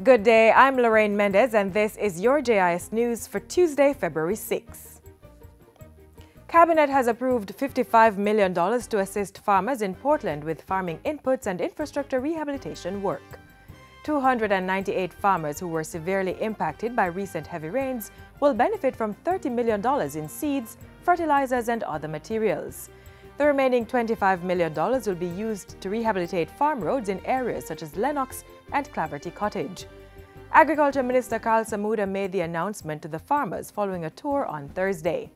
Good day, I'm Lorraine Mendez and this is your JIS News for Tuesday, February 6. Cabinet has approved $55 million to assist farmers in Portland with farming inputs and infrastructure rehabilitation work. 298 farmers who were severely impacted by recent heavy rains will benefit from $30 million in seeds, fertilizers and other materials. The remaining $25 million will be used to rehabilitate farm roads in areas such as Lennox and Claverty Cottage. Agriculture Minister Carl Samuda made the announcement to the farmers following a tour on Thursday.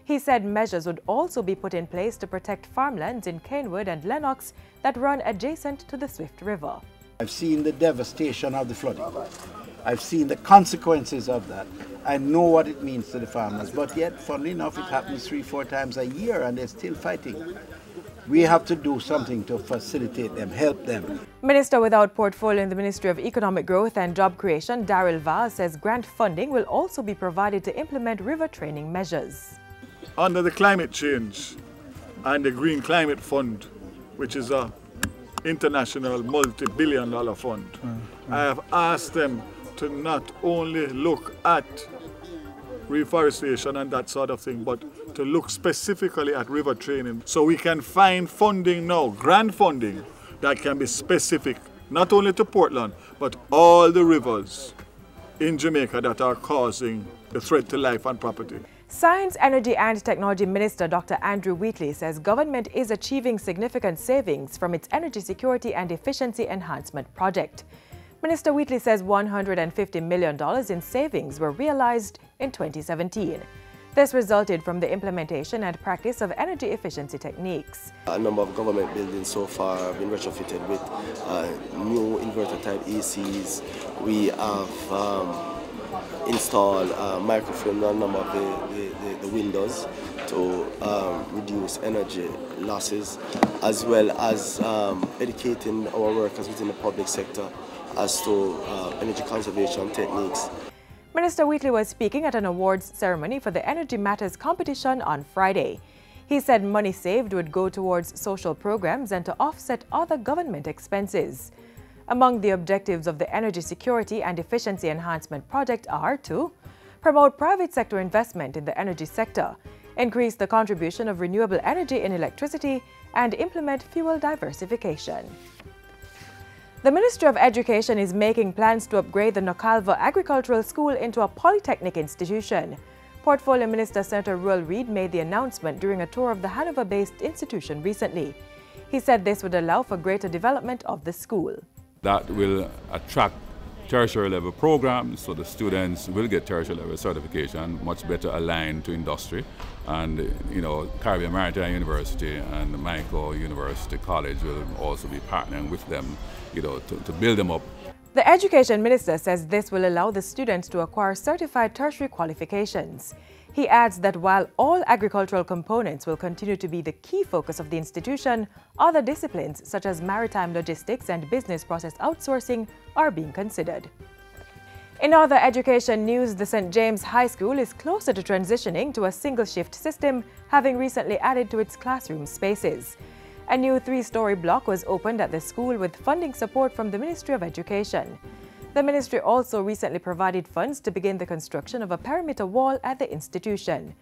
He said measures would also be put in place to protect farmlands in Caenwood and Lennox that run adjacent to the Swift River. I've seen the devastation of the flooding. I've seen the consequences of that. I know what it means to the farmers, but yet, funnily enough, it happens 3-4 times a year and they're still fighting. We have to do something to facilitate them, help them. Minister without portfolio in the Ministry of Economic Growth and Job Creation, Daryl Vaz, says grant funding will also be provided to implement river training measures. Under the climate change and the Green Climate Fund, which is an international multi-billion-dollar fund, I have asked them to not only look at reforestation and that sort of thing, but to look specifically at river training. So we can find funding now, grant funding, that can be specific, not only to Portland, but all the rivers in Jamaica that are causing the threat to life and property. Science, Energy and Technology Minister Dr. Andrew Wheatley says government is achieving significant savings from its energy security and efficiency enhancement project. Minister Wheatley says $150 million in savings were realized in 2017. This resulted from the implementation and practice of energy efficiency techniques. A number of government buildings so far have been retrofitted with new inverter-type ACs. We have installed microfilm on a number of the windows to reduce energy losses, as well as educating our workers within the public sector as to energy conservation techniques. Minister Wheatley was speaking at an awards ceremony for the Energy Matters competition on Friday. He said money saved would go towards social programs and to offset other government expenses. Among the objectives of the Energy Security and Efficiency Enhancement Project are to promote private sector investment in the energy sector, increase the contribution of renewable energy in electricity, and implement fuel diversification. The Ministry of Education is making plans to upgrade the Nocalva Agricultural School into a polytechnic institution. Portfolio Minister Senator Reid made the announcement during a tour of the Hanover-based institution recently. He said this would allow for greater development of the school. That will attract tertiary level programs, so the students will get tertiary level certification, much better aligned to industry. And Caribbean Maritime University and Montego University College will also be partnering with them, to build them up. The Education Minister says this will allow the students to acquire certified tertiary qualifications. He adds that while all agricultural components will continue to be the key focus of the institution, other disciplines such as maritime logistics and business process outsourcing are being considered. In other education news, the St. James High School is closer to transitioning to a single-shift system, having recently added to its classroom spaces. A new 3-story block was opened at the school with funding support from the Ministry of Education. The ministry also recently provided funds to begin the construction of a perimeter wall at the institution.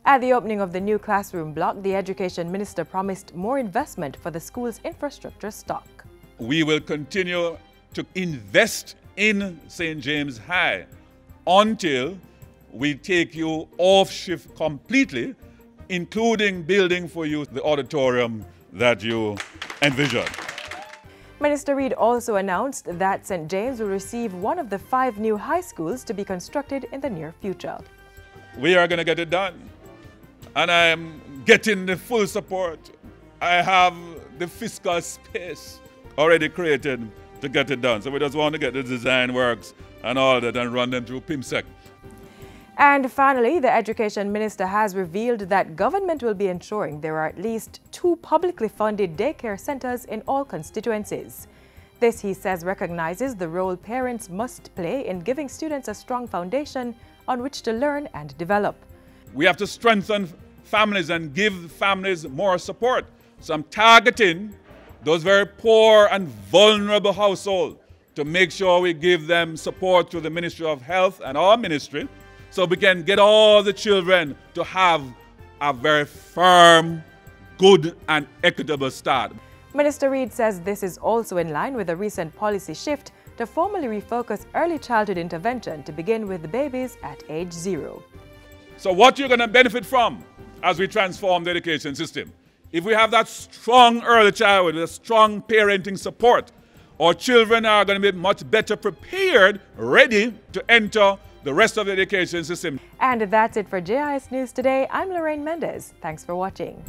At the opening of the new classroom block, the Education Minister promised more investment for the school's infrastructure stock. We will continue to invest in St. James High until we take you off shift completely, including building for you the auditorium that you envision. Minister Reid also announced that St. James will receive one of the 5 new high schools to be constructed in the near future. We are going to get it done, and I am getting the full support. I have the fiscal space already created to get it done, so we just want to get the design works and all that and run them through PIMSEC. And finally, the Education Minister has revealed that government will be ensuring there are at least 2 publicly funded daycare centers in all constituencies. This, he says, recognizes the role parents must play in giving students a strong foundation on which to learn and develop. We have to strengthen families and give families more support. So I'm targeting those very poor and vulnerable households to make sure we give them support through the Ministry of Health and our ministry, so we can get all the children to have a very firm, good and equitable start. Minister Reid says this is also in line with a recent policy shift to formally refocus early childhood intervention to begin with the babies at age 0. So what you're going to benefit from as we transform the education system, if we have that strong early childhood, with a strong parenting support, our children are going to be much better prepared, ready to enter the rest of the education system. And that's it for JIS News today. I'm Lorraine Mendez. Thanks for watching.